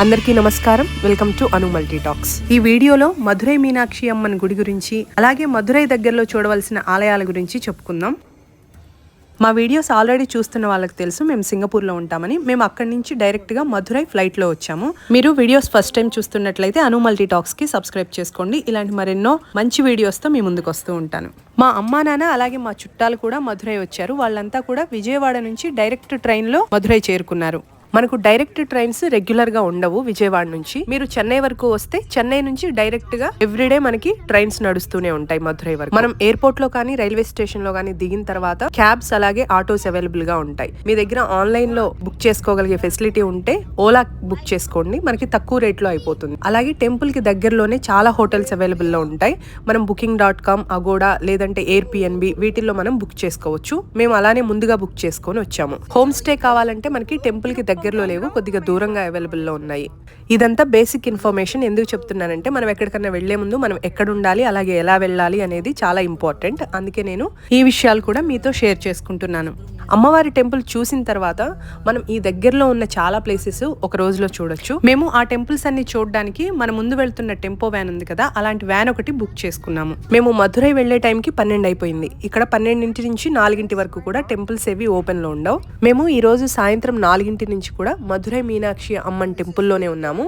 అందరికీ నమస్కారం. Welcome to Anu multi talks. ఈ వీడియోలో మధురై మీనాక్షి అమ్మన్ గుడి గురించి అలాగే మధురై దగ్గరలో చూడవలసిన ఆలయాల గురించి చెప్పుకుందాం. మా వీడియోస్ ఆల్రెడీ చూస్తున్న వాళ్ళకి తెలుసు మేము సింగపూర్లో ఉంటామని. మేము అక్కడి నుంచి డైరెక్ట్గా మధురై ఫ్లైట్లో వచ్చాము. మీరు వీడియోస్ ఫస్ట్ టైం చూస్తున్నట్లయితే అను మల్టీ టాక్స్కి సబ్స్క్రైబ్ చేసుకోండి. ఇలాంటి మరెన్నో మంచి వీడియోస్తో మీ ముందుకు వస్తూ ఉంటాను. మా అమ్మా నాన్న అలాగే మా చుట్టాలు కూడా మధురై వచ్చారు. వాళ్ళంతా కూడా విజయవాడ నుంచి డైరెక్ట్ ట్రైన్లో మధురై చేరుకున్నారు. మనకు డైరెక్ట్ ట్రైన్స్ రెగ్యులర్ గా ఉండవు. విజయవాడ నుంచి మీరు చెన్నై వరకు వస్తే చెన్నై నుంచి డైరెక్ట్ గా ఎవ్రీడే మనకి ట్రైన్స్ నడుస్తూనే ఉంటాయి మధురై వరకు. మనం ఎయిర్పోర్ట్ లో కానీ రైల్వే స్టేషన్ లో కానీ దిగిన తర్వాత క్యాబ్స్ అలాగే ఆటోస్ అవైలబుల్ గా ఉంటాయి. మీ దగ్గర ఆన్లైన్ లో బుక్ చేసుకోగలిగే ఫెసిలిటీ ఉంటే ఓలా బుక్ చేసుకోండి, మనకి తక్కువ రేట్ లో అయిపోతుంది. అలాగే టెంపుల్ కి దగ్గరలోనే చాలా హోటల్స్ అవైలబుల్ లో ఉంటాయి. మనం booking.com, అగోడా లేదంటే ఎయిర్బిఎన్బి వీటిల్లో మనం బుక్ చేసుకోవచ్చు. మేము అలానే ముందుగా బుక్ చేసుకొని వచ్చాము. హోమ్ స్టే కావాలంటే మనకి టెంపుల్ కి దగ్గరలో లేవు, కొద్దిగా దూరంగా అవైలబుల్ లో ఉన్నాయి. ఇదంతా బేసిక్ ఇన్ఫర్మేషన్. ఎందుకు చెప్తున్నానంటే మనం ఎక్కడికన్నా వెళ్లే ముందు మనం ఎక్కడ ఉండాలి అలాగే ఎలా వెళ్ళాలి అనేది చాలా ఇంపార్టెంట్. అందుకే నేను ఈ విషయాలు కూడా మీతో షేర్ చేసుకుంటున్నాను. అమ్మవారి టెంపుల్ చూసిన తర్వాత మనం ఈ దగ్గరలో ఉన్న చాలా ప్లేసెస్ ఒక రోజులో చూడొచ్చు. మేము ఆ టెంపుల్స్ అన్ని చూడడానికి మన ముందు వెళ్తున్న టెంపో వ్యాన్ ఉంది కదా, అలాంటి వ్యాన్ ఒకటి బుక్ చేసుకున్నాము. మేము మధురై వెళ్లే టైంకి 12 అయిపోయింది. ఇక్కడ 12 నుంచి 4 వరకు కూడా టెంపుల్స్ ఏవి ఓపెన్ లో ఉండవు. మేము ఈ రోజు సాయంత్రం 4 నుంచి కూడా మధురై మీనాక్షి అమ్మన్ టెంపుల్లోనే ఉన్నాము.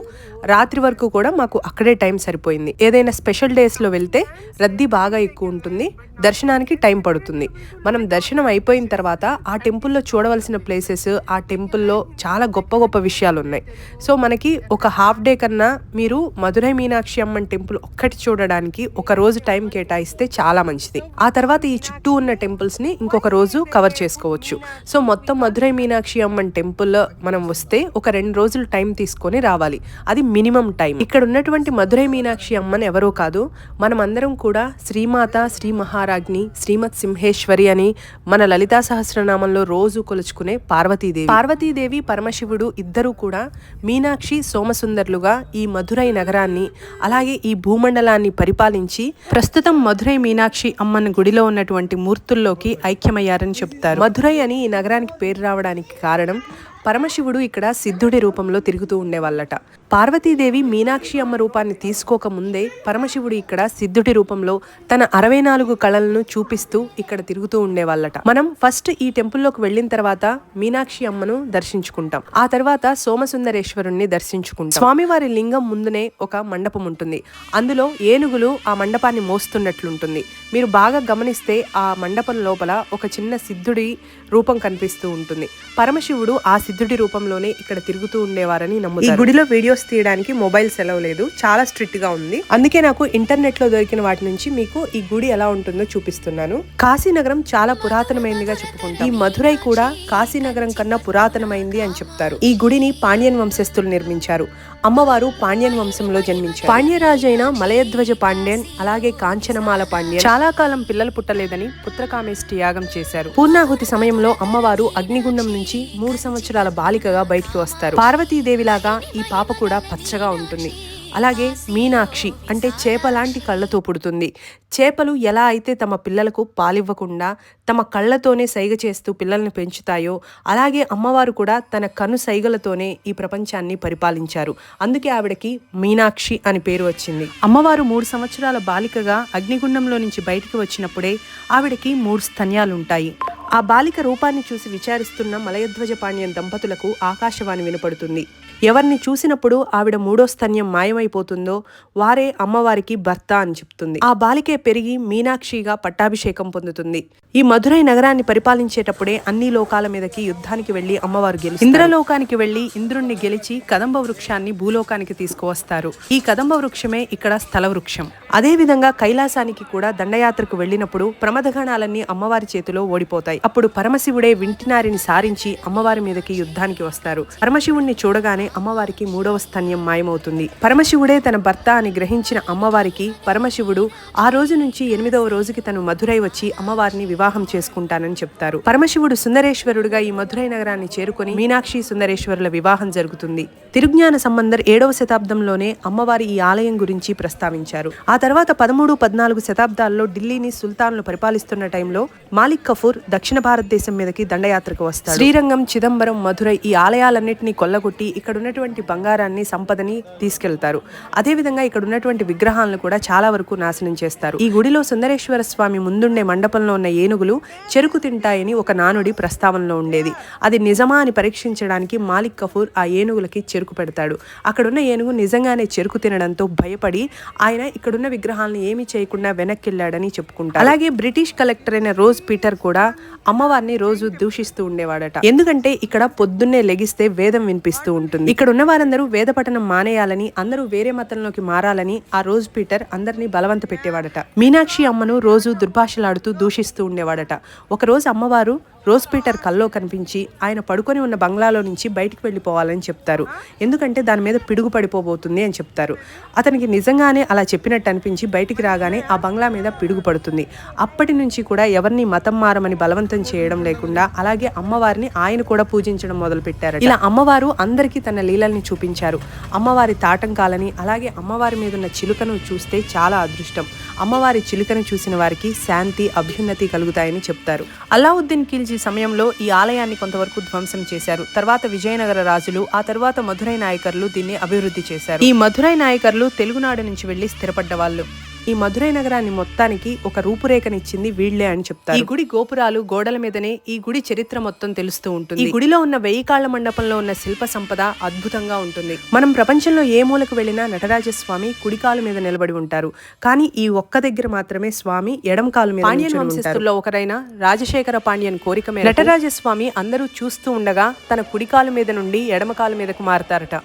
రాత్రి వరకు కూడా మాకు అక్కడే టైం సరిపోయింది. ఏదైనా స్పెషల్ డేస్ లో వెళ్తే రద్దీ బాగా ఎక్కువ ఉంటుంది, దర్శనానికి టైం పడుతుంది. మనం దర్శనం అయిపోయిన తర్వాత ఆ టెంపుల్లో చూడవలసిన ప్లేసెస్, ఆ టెంపుల్లో చాలా గొప్ప గొప్ప విషయాలు ఉన్నాయి. సో మనకి ఒక హాఫ్ డే కన్నా మీరు మధురై మీనాక్షి అమ్మన్ టెంపుల్ ఒక్కటి చూడడానికి ఒక రోజు టైం కేటాయిస్తే చాలా మంచిది. ఆ తర్వాత ఈ చుట్టూ ఉన్న టెంపుల్స్ ని ఇంకొక రోజు కవర్ చేసుకోవచ్చు. సో మొత్తం మధురై మీనాక్షి అమ్మన్ టెంపుల్ మనం వస్తే ఒక 2 రోజులు టైం తీసుకొని రావాలి. అది మినిమం టైం. ఇక్కడ ఉన్నటువంటి మధురై మీనాక్షి అమ్మన్ ఎవరో కాదు, మనం అందరం కూడా శ్రీమాత, శ్రీ మహారాజ్ని, శ్రీమత్ సింహేశ్వరి అని మన లలితా సహస్రనామంలో రోజు కొలుచుకునే పార్వతీదేవి. పార్వతీదేవి పరమశివుడు ఇద్దరు కూడా మీనాక్షి సోమసుందర్లుగా ఈ మధురై నగరాన్ని అలాగే ఈ భూమండలాన్ని పరిపాలించి ప్రస్తుతం మధురై మీనాక్షి అమ్మన్ గుడిలో ఉన్నటువంటి మూర్తుల్లోకి ఐక్యమయ్యారని చెప్తారు. మధురై అని ఈ నగరానికి పేరు రావడానికి కారణం పరమశివుడు ఇక్కడ సిద్ధుడి రూపంలో తిరుగుతూ ఉండేవాళ్ళట. పార్వతీదేవి మీనాక్షి అమ్మ రూపాన్ని తీసుకోక ముందే పరమశివుడు ఇక్కడ సిద్ధుడి రూపంలో తన 64 కళలను చూపిస్తూ ఇక్కడ తిరుగుతూ ఉండేవాళ్ళట. మనం ఫస్ట్ ఈ టెంపుల్లోకి వెళ్ళిన తర్వాత మీనాక్షి అమ్మను దర్శించుకుంటాం. ఆ తర్వాత సోమసుందరేశ్వరుణ్ణి దర్శించుకుంటాం. స్వామివారి లింగం ముందునే ఒక మండపం ఉంటుంది. అందులో ఏనుగులు ఆ మండపాన్ని మోస్తున్నట్లుంటుంది. మీరు బాగా గమనిస్తే ఆ మండపం లోపల ఒక చిన్న సిద్ధుడి రూపం కనిపిస్తూ ఉంటుంది. పరమశివుడు ఆ సిద్ధుడి రూపంలోనే ఇక్కడ తిరుగుతూ ఉండేవారని నమ్ముతారు. ఈ గుడిలో వీడియోస్ తీయడానికి మొబైల్ సెలవు లేదు, చాలా స్ట్రిక్ట్ గా ఉంది. అందుకే నాకు ఇంటర్నెట్ లో దొరికిన వాటి నుంచి మీకు ఈ గుడి ఎలా ఉంటుందో చూపిస్తున్నాను. కాశీనగరం చాలా పురాతనమైనదిగా చెప్పుకుంటాం. ఈ మధురై కూడా కాశీనగరం కన్నా పురాతనమైంది అని చెప్తారు. ఈ గుడిని పాండ్యన్ వంశస్థులు నిర్మించారు. అమ్మవారు పాండ్యన్ వంశంలో జన్మించారు. పాండ్యరాజైన మలయధ్వజ పాండ్యన్ అలాగే కాంచనమాల పాండ్యన్ చాలా కాలం పిల్లలు పుట్టలేదని పుత్రకామేష్టి యాగం చేశారు. పూర్ణాహుతి సమయంలో అమ్మవారు అగ్నిగుండం నుంచి 3 సంవత్సరాల బాలికగా బయటికి వస్తారు. పార్వతీదేవిలాగా ఈ పాప కూడా పచ్చగా ఉంటుంది. అలాగే మీనాక్షి అంటే చేప లాంటి కళ్ళతో పుడుతుంది. చేపలు ఎలా అయితే తమ పిల్లలకు పాలివ్వకుండా తమ కళ్ళతోనే సైగ చేస్తూ పిల్లల్ని పెంచుతాయో అలాగే అమ్మవారు కూడా తన కను సైగలతోనే ఈ ప్రపంచాన్ని పరిపాలించారు. అందుకే ఆవిడకి మీనాక్షి అని పేరు వచ్చింది. అమ్మవారు 3 సంవత్సరాల బాలికగా అగ్నిగుండంలో నుంచి బయటికి వచ్చినప్పుడే ఆవిడకి 3 స్తన్యాలుంటాయి. ఆ బాలిక రూపాన్ని చూసి విచారిస్తున్న మలయధ్వజ పాండ్యన్ దంపతులకు ఆకాశవాణి వినపడుతుంది. ఎవరిని చూసినప్పుడు ఆవిడ 3వ స్తన్యం మాయమైపోతుందో వారే అమ్మవారికి భర్త అని చెప్తుంది. ఆ బాలికే పెరిగి మీనాక్షిగా పట్టాభిషేకం పొందుతుంది. ఈ మధురై నగరాన్ని పరిపాలించేటప్పుడే అన్ని లోకాల మీదకి యుద్ధానికి వెళ్లి అమ్మవారు ఇంద్రలోకానికి వెళ్లి ఇంద్రుణ్ణి గెలిచి కదంబ వృక్షాన్ని భూలోకానికి తీసుకువస్తారు. ఈ కదంబ వృక్షమే ఇక్కడ స్థల వృక్షం. అదే విధంగా కైలాసానికి కూడా దండయాత్రకు వెళ్లినప్పుడు ప్రమదగణాలన్నీ అమ్మవారి చేతిలో ఓడిపోతాయి. అప్పుడు పరమశివుడే వింటినారిని సారించి అమ్మవారి మీదకి యుద్ధానికి వస్తారు. పరమశివుణ్ణి చూడగానే అమ్మవారికి 3వ స్తన్యం మాయమవుతుంది. పరమశివుడే తన భర్త అని గ్రహించిన అమ్మవారికి పరమశివుడు ఆ రోజు నుంచి 8వ రోజుకి తను మధురై వచ్చి అమ్మవారిని వివాహం చేసుకుంటానని చెప్తారు. పరమశివుడు సుందరేశ్వరుడుగా ఈ మధురై నగరాన్ని చేరుకొని మీనాక్షి సుందరేశ్వరుల వివాహం జరుగుతుంది. తిరుజ్ఞాన సంబంధర్ 7వ శతాబ్దంలోనే అమ్మవారి ఈ ఆలయం గురించి ప్రస్తావించారు. ఆ తర్వాత 13-14 శతాబ్దాల్లో ఢిల్లీని సుల్తాన్లు పరిపాలిస్తున్న టైంలో మాలిక్ కఫూర్ దక్షిణ భారతదేశం మీదకి దండయాత్రకు వస్తాడు. శ్రీరంగం, చిదంబరం, మధురై ఈ ఆలయాలన్నింటినీ కొల్లగొట్టి ఇక్కడ ఉన్నటువంటి బంగారాన్ని, సంపదని తీసుకెళ్తారు. అదేవిధంగా ఇక్కడ ఉన్నటువంటి విగ్రహాలను కూడా చాలా వరకు నాశనం చేస్తారు. ఈ గుడిలో సుందరేశ్వర స్వామి ముందుండే మండపంలో ఉన్న ఏనుగులు చెరుకు తింటాయని ఒక నానుడి ప్రస్తావనలో ఉండేది. అది నిజమా అని పరీక్షించడానికి మాలిక్ కఫూర్ ఆ ఏనుగులకి చెరుకు పెడతాడు. అక్కడున్న ఏనుగు నిజంగానే చెరుకు తినడంతో భయపడి ఆయన ఇక్కడున్న విగ్రహాలను ఏమీ చేయకుండా వెనక్కిళ్ళాడని చెప్పుకుంటారు. అలాగే బ్రిటిష్ కలెక్టర్ అయిన రోజ్ పీటర్ కూడా అమ్మవారిని రోజు దూషిస్తూ ఉండేవాడట. ఎందుకంటే ఇక్కడ పొద్దున్నే లెగిస్తే వేదం వినిపిస్తూ ఉంటుంది. ఇక్కడ ఉన్న వారందరూ వేద పఠనం మానేయాలని, అందరూ వేరే మతంలోకి మారాలని ఆ రోజ్ పీటర్ అందరినీ బలవంత పెట్టేవాడట. మీనాక్షి అమ్మను రోజు దుర్భాషలాడుతూ దూషిస్తూ ఉండేవాడట. ఒకరోజు అమ్మవారు రోజ్ పీటర్ కల్లో కనిపించి ఆయన పడుకొని ఉన్న బంగ్లాలో నుంచి బయటికి వెళ్ళిపోవాలని చెప్తారు. ఎందుకంటే దాని మీద పిడుగు పడిపోబోతుంది అని చెప్తారు. అతనికి నిజంగానే అలా చెప్పినట్టు అనిపించి బయటికి రాగానే ఆ బంగ్లా మీద పిడుగు పడుతుంది. అప్పటి నుంచి కూడా ఎవరిని మతం మారమని బలవంతం చేయడం లేకుండా అలాగే అమ్మవారిని ఆయన కూడా పూజించడం మొదలు పెట్టారు. ఇలా అమ్మవారు అందరికీ తన లీలల్ని చూపించారు. అమ్మవారి తాటంకాలని అలాగే అమ్మవారి మీద ఉన్న చిలుకను చూస్తే చాలా అదృష్టం. అమ్మవారి చిలుకను చూసిన వారికి శాంతి, అభ్యున్నతి కలుగుతాయని చెప్తారు. అలావుద్దీన్ ఖిల్జీ సమయంలో ఈ ఆలయాన్ని కొంతవరకు ధ్వంసం చేశారు. తర్వాత విజయనగర రాజులు, ఆ తర్వాత మధురై నాయకర్లు దీన్ని అభివృద్ధి చేశారు. ఈ మధురై నాయకర్లు తెలుగునాడు నుంచి వెళ్లి స్థిరపడ్డ వాళ్ళు. ఈ మధురై నగరాన్ని మొత్తానికి ఒక రూపురేఖనిచ్చింది వీళ్లే అని చెప్తారు. ఈ గుడి గోపురాలు, గోడల మీదనే ఈ గుడి చరిత్ర మొత్తం తెలుస్తూ ఉంటుంది. ఈ గుడిలో ఉన్న 1000 కాళ్ల మండపంలో ఉన్న శిల్ప సంపద అద్భుతంగా ఉంటుంది. మనం ప్రపంచంలో ఏ మూలకు వెళ్లినా నటరాజస్వామి కుడికాలు మీద నిలబడి ఉంటారు. కానీ ఈ ఒక్క దగ్గర మాత్రమే స్వామి ఎడమ కాలు మీద. పాండ్యన్ వంశస్థుల్లో ఒకరైన రాజశేఖర పాండ్యన్ కోరిక మేరకు నటరాజస్వామి అందరూ చూస్తూ ఉండగా తన కుడికాలు మీద నుండి ఎడమ కాలు మీదకు మారతారట.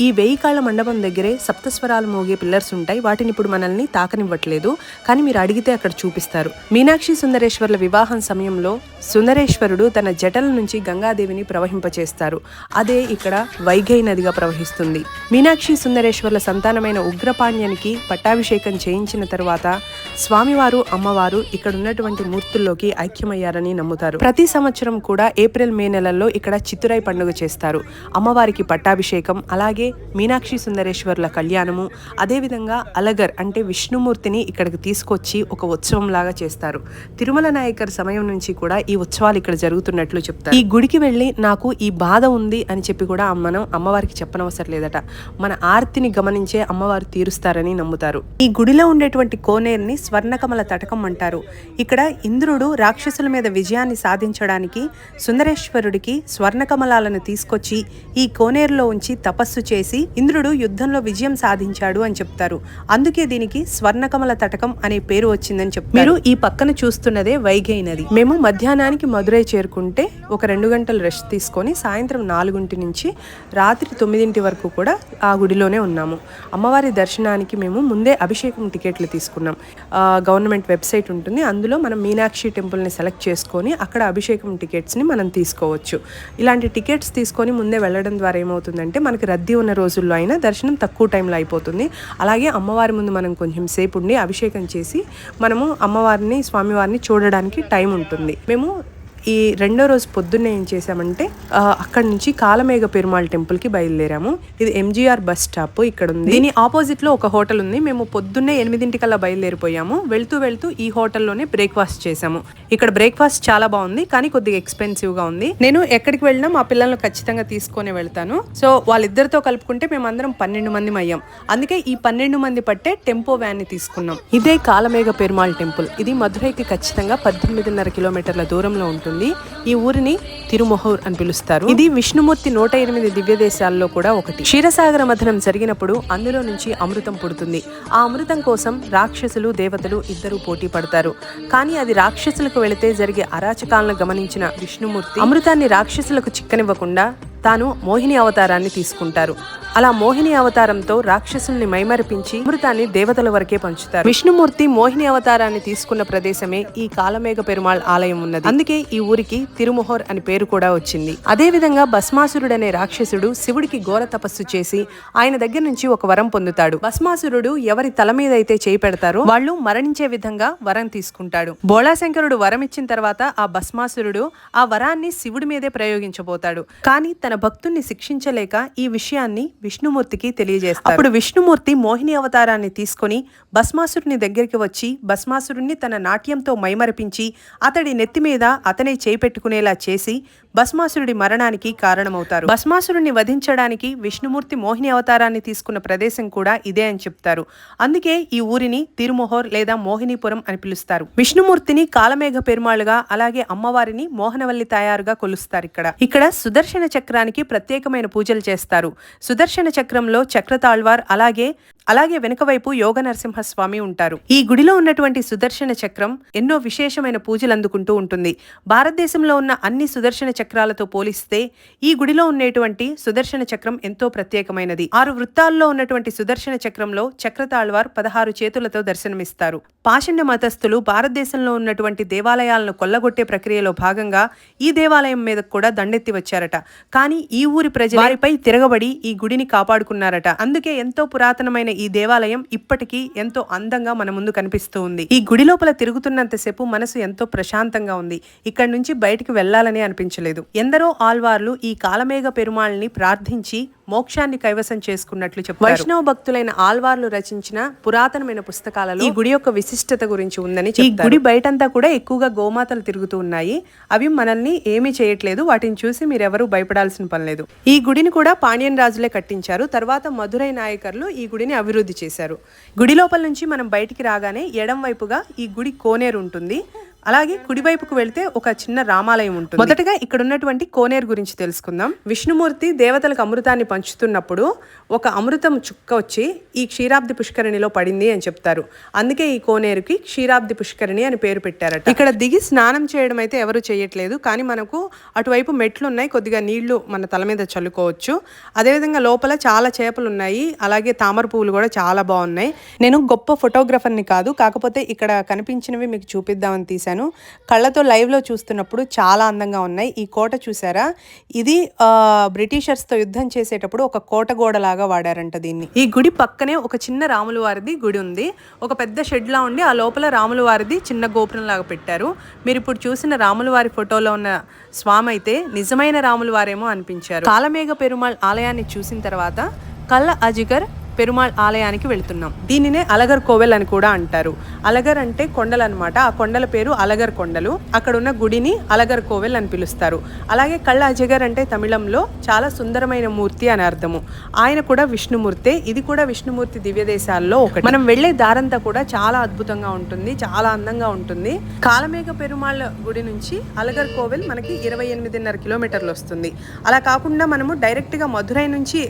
ఈ 1000 కాళ్ల మండపం దగ్గరే సప్తస్వరాలు మోగే పిల్లర్స్ ఉంటాయి. వాటిని ఇప్పుడు మనల్ని తాకనివ్వట్లేదు, కానీ మీరు అడిగితే అక్కడ చూపిస్తారు. మీనాక్షి సుందరేశ్వర్ల వివాహం సమయంలో సుందరేశ్వరుడు తన జటల నుంచి గంగాదేవిని ప్రవహింపచేస్తారు. అదే ఇక్కడ వైగై నదిగా ప్రవహిస్తుంది. మీనాక్షి సుందరేశ్వర్ల సంతానమైన ఉగ్రపాండ్యానికి పట్టాభిషేకం చేయించిన తరువాత స్వామివారు, అమ్మవారు ఇక్కడ ఉన్నటువంటి మూర్తుల్లోకి ఐక్యమయ్యారని నమ్ముతారు. ప్రతి సంవత్సరం కూడా ఏప్రిల్, మే నెలల్లో ఇక్కడ చిత్తురై పండుగ చేస్తారు. అమ్మవారికి పట్టాభిషేకం, అలాగే మీనాక్షి సుందరేశ్వర్ల కళ్యాణము, అదేవిధంగా అలగర్ అంటే విష్ణుమూర్తిని ఇక్కడికి తీసుకొచ్చి ఒక ఉత్సవం లాగా చేస్తారు. తిరుమల నాయకర్ సమయం నుంచి కూడా ఈ ఉత్సవాలు ఇక్కడ జరుగుతున్నట్లు చెప్తారు. ఈ గుడికి వెళ్ళి నాకు ఈ బాధ ఉంది అని చెప్పి కూడా మనం అమ్మవారికి చెప్పనవసరం లేదట. మన ఆర్తిని గమనించే అమ్మవారు తీరుస్తారని నమ్ముతారు. ఈ గుడిలో ఉండేటువంటి కోనేరుని స్వర్ణకమల తటకం అంటారు. ఇక్కడ ఇంద్రుడు రాక్షసుల మీద విజయాన్ని సాధించడానికి సుందరేశ్వరుడికి స్వర్ణకమలాలను తీసుకొచ్చి ఈ కోనేరులో ఉంచి తపస్సు చేసి ఇంద్రుడు యుద్ధంలో విజయం సాధించాడు అని చెప్తారు. అందుకే దీనికి స్వర్ణకమల తటకం అనే పేరు వచ్చిందని చెప్తారు. మీరు ఈ పక్కన చూస్తున్నదే వైగై నది. మేము మధ్యాహ్నానికి మధురై చేరుకుంటే ఒక 2 గంటలు రెస్ట్ తీసుకొని సాయంత్రం 4 నుంచి రాత్రి 9 వరకు కూడా ఆ గుడిలోనే ఉన్నాము. అమ్మవారి దర్శనానికి మేము ముందే అభిషేకం టికెట్లు తీసుకున్నాం. గవర్నమెంట్ వెబ్సైట్ ఉంటుంది, అందులో మనం మీనాక్షి టెంపుల్ని సెలెక్ట్ చేసుకొని అక్కడ అభిషేకం టికెట్స్ని మనం తీసుకోవచ్చు. ఇలాంటి టికెట్స్ తీసుకొని ముందే వెళ్ళడం ద్వారా ఏమవుతుందంటే మనకి రద్దీ ఉన్న రోజుల్లో అయినా దర్శనం తక్కువ టైంలో అయిపోతుంది. అలాగే అమ్మవారి ముందు మనం కొంచెం సేపు ఉండి అభిషేకం చేసి మనము అమ్మవారిని, స్వామివారిని చూడడానికి టైం ఉంటుంది. మేము ఈ 2వ రోజు పొద్దున్నే ఏం చేసామంటే అక్కడి నుంచి కాలమేఘ పెరుమాళ్ టెంపుల్కి బయలుదేరాము. ఇది ఎంజీఆర్ బస్ స్టాప్ ఇక్కడ ఉంది. దీని ఆపోజిట్లో ఒక హోటల్ ఉంది. మేము పొద్దున్నే 8 బయలుదేరిపోయాము. వెళ్తూ ఈ హోటల్లోనే బ్రేక్ఫాస్ట్ చేసాము. ఇక్కడ బ్రేక్ఫాస్ట్ చాలా బాగుంది, కానీ కొద్దిగా ఎక్స్పెన్సివ్గా ఉంది. నేను ఎక్కడికి వెళ్ళినా మా పిల్లలను ఖచ్చితంగా తీసుకొని వెళ్తాను. సో వాళ్ళిద్దరితో కలుపుకుంటే మేమందరం 12 మంది అయ్యాం. అందుకే ఈ 12 మంది పట్టే టెంపో వ్యాన్ని తీసుకున్నాం. ఇదే కాలమేఘ పెరుమాళ్ టెంపుల్. ఇది మధురైకి ఖచ్చితంగా 18.5 కిలోమీటర్ల దూరంలో ఉంటుంది. ఈ ఊరిని తిరుమొహూర్ అని పిలుస్తారు. ఇది విష్ణుమూర్తి 108 దివ్య దేశాల్లో కూడా ఒకటి. క్షీరసాగర మథనం జరిగినప్పుడు అందులో నుంచి అమృతం పుడుతుంది. ఆ అమృతం కోసం రాక్షసులు, దేవతలు ఇద్దరు పోటీ పడతారు. కానీ అది రాక్షసులకు వెళితే జరిగే అరాచకాలను గమనించిన విష్ణుమూర్తి అమృతాన్ని రాక్షసులకు చిక్కనివ్వకుండా తాను మోహిని అవతారాన్ని తీసుకుంటారు. అలా మోహిని అవతారంతో రాక్షసుల్ని మైమరిపించి అమృతాన్ని దేవతల వరకే పంచుతారు. విష్ణుమూర్తి మోహిని అవతారాన్ని తీసుకున్న ప్రదేశమే ఈ కాలమేఘ పెరుమాళ్ ఆలయం ఉన్నది. అందుకే ఈ ఊరికి తిరుమొహూర్ అని పేరు కూడా వచ్చింది. అదే విధంగా భస్మాసురుడనే రాక్షసుడు శివుడికి ఘోర తపస్సు చేసి ఆయన దగ్గర నుంచి ఒక వరం పొందుతాడు. భస్మాసురుడు ఎవరి తల మీద అయితే చేయి పెడతారో వాళ్ళు మరణించే విధంగా వరం తీసుకుంటాడు. బోళాశంకరుడు వరం ఇచ్చిన తర్వాత ఆ భస్మాసురుడు ఆ వరాన్ని శివుడి మీదే ప్రయోగించబోతాడు. కానీ తన తన భక్తుణ్ణి శిక్షించలేక ఈ విషయాన్ని విష్ణుమూర్తికి తెలియజేస్తారు. అప్పుడు విష్ణుమూర్తి మోహిని అవతారాన్ని తీసుకొని భస్మాసురుని దగ్గరికి వచ్చి భస్మాసురుణ్ణి తన నాట్యంతో మైమరపించి అతడి నెత్తి మీద అతనే చేపెట్టుకునేలా చేసి భస్మాసురుడి మరణానికి కారణమవుతారు. భస్మాసురుడిని వధించడానికి విష్ణుమూర్తి మోహిని అవతారాన్ని తీసుకున్న ప్రదేశం కూడా ఇదే అని చెప్తారు. అందుకే ఈ ఊరిని తిరుమోహర్ లేదా మోహినీపురం అని పిలుస్తారు. విష్ణుమూర్తిని కాలమేఘ పెరుమాళుగా అలాగే అమ్మవారిని మోహనవల్లి తాయారుగా కొలుస్తారు. ఇక్కడ సుదర్శన చక్రానికి ప్రత్యేకమైన పూజలు చేస్తారు. సుదర్శన చక్రంలో చక్రతాళ్వార్ అలాగే వెనుక వైపు యోగ నరసింహస్వామి ఉంటారు. ఈ గుడిలో ఉన్నటువంటి సుదర్శన చక్రం ఎన్నో విశేషమైన పూజలు అందుకుంటూ ఉంటుంది. భారతదేశంలో ఉన్న అన్ని సుదర్శన చక్రాలతో పోలిస్తే ఈ గుడిలో ఉండేటువంటి సుదర్శన చక్రం ఎంతో ప్రత్యేకమైనది. 6 వృత్తాల్లో ఉన్నటువంటి సుదర్శన చక్రంలో చక్రతాళ్వార్ 16 చేతులతో దర్శనమిస్తారు. పాషండ మతస్థులు భారతదేశంలో ఉన్నటువంటి దేవాలయాలను కొల్లగొట్టే ప్రక్రియలో భాగంగా ఈ దేవాలయం మీద కూడా దండెత్తి వచ్చారట. కానీ ఈ ఊరి ప్రజలు వారిపై తిరగబడి ఈ గుడిని కాపాడుకున్నారట. అందుకే ఎంతో పురాతనమైన ఈ దేవాలయం ఇప్పటికీ ఎంతో అందంగా మన ముందు కనిపిస్తూ ఉంది. ఈ గుడి లోపల తిరుగుతున్నంతసేపు మనసు ఎంతో ప్రశాంతంగా ఉంది. ఇక్కడి నుంచి బయటికి వెళ్లాలని అనిపించలేదు. ఎందరో ఆల్వార్లు ఈ కాలమేఘ పెరుమాళ్ళని ప్రార్థించి మోక్షాన్ని కైవసం చేసుకున్నట్లు చెప్పారు. వైష్ణవ భక్తులైన ఆల్వార్లు రచించిన పురాతనమైన పుస్తకాలలో ఈ గుడి యొక్క విశిష్టత గురించి ఉందని చెప్తారు. ఈ గుడి బయటంతా కూడా ఎక్కువగా గోమాతలు తిరుగుతూ ఉన్నాయి. అవి మనల్ని ఏమీ చేయట్లేదు. వాటిని చూసి మీరెవరూ భయపడాల్సిన పని లేదు. ఈ గుడిని కూడా పాండ్యన్ రాజులే కట్టించారు. తర్వాత మధురై నాయకర్లు ఈ గుడిని అభివృద్ధి చేశారు. గుడి లోపల నుంచి మనం బయటికి రాగానే ఎడం వైపుగా ఈ గుడి కోనేరు ఉంటుంది. అలాగే కుడివైపుకు వెళ్తే ఒక చిన్న రామాలయం ఉంటుంది. మొదటగా ఇక్కడ ఉన్నటువంటి కోనేరు గురించి తెలుసుకుందాం. విష్ణుమూర్తి దేవతలకు అమృతాన్ని పంచుతున్నప్పుడు ఒక అమృతం చుక్క వచ్చి ఈ క్షీరాబ్ది పుష్కరిణిలో పడింది అని చెప్తారు. అందుకే ఈ కోనేరుకి క్షీరాబ్ది పుష్కరిణి అని పేరు పెట్టారట. ఇక్కడ దిగి స్నానం చేయడం అయితే ఎవరు చేయట్లేదు. కానీ మనకు అటువైపు మెట్లు ఉన్నాయి. కొద్దిగా నీళ్లు మన తల మీద చల్లుకోవచ్చు. అదేవిధంగా లోపల చాలా చేపలు ఉన్నాయి. అలాగే తామర పువ్వులు కూడా చాలా బాగున్నాయి. నేను గొప్ప ఫోటోగ్రఫర్ని కాదు, కాకపోతే ఇక్కడ కనిపించినవి మీకు చూపిద్దామని తీశాను. కళ్ళతో లైవ్ లో చూస్తున్నప్పుడు చాలా అందంగా ఉన్నాయి. ఈ కోట చూసారా? ఇది బ్రిటిషర్స్ తో యుద్ధం చేసేటప్పుడు ఒక కోట గోడలాగా వాడారంట దీన్ని. ఈ గుడి పక్కనే ఒక చిన్న రాముల వారిది గుడి ఉంది. ఒక పెద్ద షెడ్ లా ఉండి ఆ లోపల రాముల వారిది చిన్న గోపురం లాగా పెట్టారు. మీరు ఇప్పుడు చూసిన రాముల వారి ఫోటోలో ఉన్న స్వామి అయితే నిజమైన రాముల వారేమో అనిపించారు. కాలమేఘ పెరుమాళ్ ఆలయాన్ని చూసిన తర్వాత కళ్ళ అజిగర్ పెరుమాళ్ ఆలయానికి వెళ్తున్నాం. దీనినే అలగర్ కోవెల్ అని కూడా అంటారు. అలగర్ అంటే కొండలు అనమాట. ఆ కొండల పేరు అలగర్ కొండలు. అక్కడ ఉన్న గుడిని అలగర్ కోవెల్ అని పిలుస్తారు. అలాగే కళ్ళ అజగర్ అంటే తమిళంలో చాలా సుందరమైన మూర్తి అని అర్థము. ఆయన కూడా విష్ణుమూర్తే. ఇది కూడా విష్ణుమూర్తి దివ్య దేశాల్లో ఒకటి. మనం వెళ్లే దారంతా కూడా చాలా అద్భుతంగా ఉంటుంది, చాలా అందంగా ఉంటుంది. కాలమేఘ పెరుమాళ్ గుడి నుంచి అలగర్ కోవెల్ మనకి 28.5 కిలోమీటర్లు వస్తుంది. అలా కాకుండా మనము డైరెక్ట్ గా మధురై నుంచి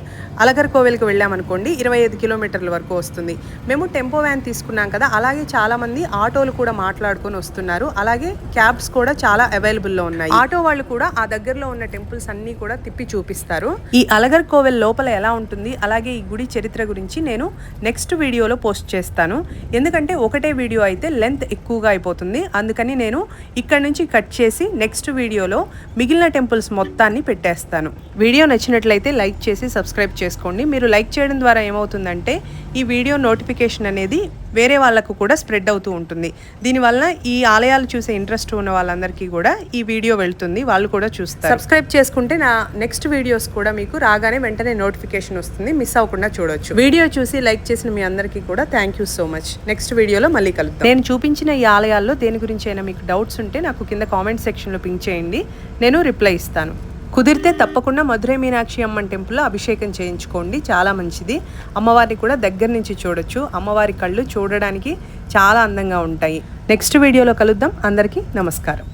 అలగర్ కోవెల్కి వెళ్ళామనుకోండి 25 కిలోమీటర్ల వరకు వస్తుంది. మేము టెంపో వ్యాన్ తీసుకున్నాం కదా, అలాగే చాలా మంది ఆటోలు కూడా మాట్లాడుకొని వస్తున్నారు. అలాగే క్యాబ్స్ కూడా చాలా అవైలబుల్లో ఉన్నాయి. ఆటో వాళ్ళు కూడా ఆ దగ్గరలో ఉన్న టెంపుల్స్ అన్ని కూడా తిప్పి చూపిస్తారు. ఈ అలగర్ కోవెల్ లోపల ఎలా ఉంటుంది, అలాగే ఈ గుడి చరిత్ర గురించి నేను నెక్స్ట్ వీడియోలో పోస్ట్ చేస్తాను. ఎందుకంటే ఒకటే వీడియో అయితే లెంత్ ఎక్కువగా అయిపోతుంది. అందుకని నేను ఇక్కడ నుంచి కట్ చేసి నెక్స్ట్ వీడియోలో మిగిలిన టెంపుల్స్ మొత్తాన్ని పెట్టేస్తాను. వీడియో నచ్చినట్లయితే లైక్ చేసి సబ్స్క్రైబ్ చేసుకోండి. మీరు లైక్ చేయడం ద్వారా ఏమవుతుందంటే ఈ వీడియో నోటిఫికేషన్ అనేది వేరే వాళ్ళకు కూడా స్ప్రెడ్ అవుతూ ఉంటుంది. దీనివల్ల ఈ ఆలయాలు చూసే ఇంట్రెస్ట్ ఉన్న వాళ్ళందరికీ కూడా ఈ వీడియో వెళ్తుంది, వాళ్ళు కూడా చూస్తారు. సబ్స్క్రైబ్ చేసుకుంటే నా నెక్స్ట్ వీడియోస్ కూడా మీకు రాగానే వెంటనే నోటిఫికేషన్ వస్తుంది, మిస్ అవ్వకుండా చూడొచ్చు. వీడియో చూసి లైక్ చేసిన మీ అందరికీ కూడా thank you so much. Next వీడియోలో మళ్ళీ కలుద్దాం. నేను చూపించిన ఈ ఆలయాల్లో దేని గురించి అయినా మీకు డౌట్స్ ఉంటే నాకు కింద కామెంట్ సెక్షన్లో పింక్ చేయండి, నేను రిప్లై ఇస్తాను. కుదిరితే తప్పకుండా మధురై మీనాక్షి అమ్మన్ టెంపుల్లో అభిషేకం చేయించుకోండి, చాలా మంచిది. అమ్మవారిని కూడా దగ్గర నుంచి చూడొచ్చు. అమ్మవారి కళ్ళు చూడడానికి చాలా అందంగా ఉంటాయి. నెక్స్ట్ వీడియోలో కలుద్దాం. అందరికీ నమస్కారం.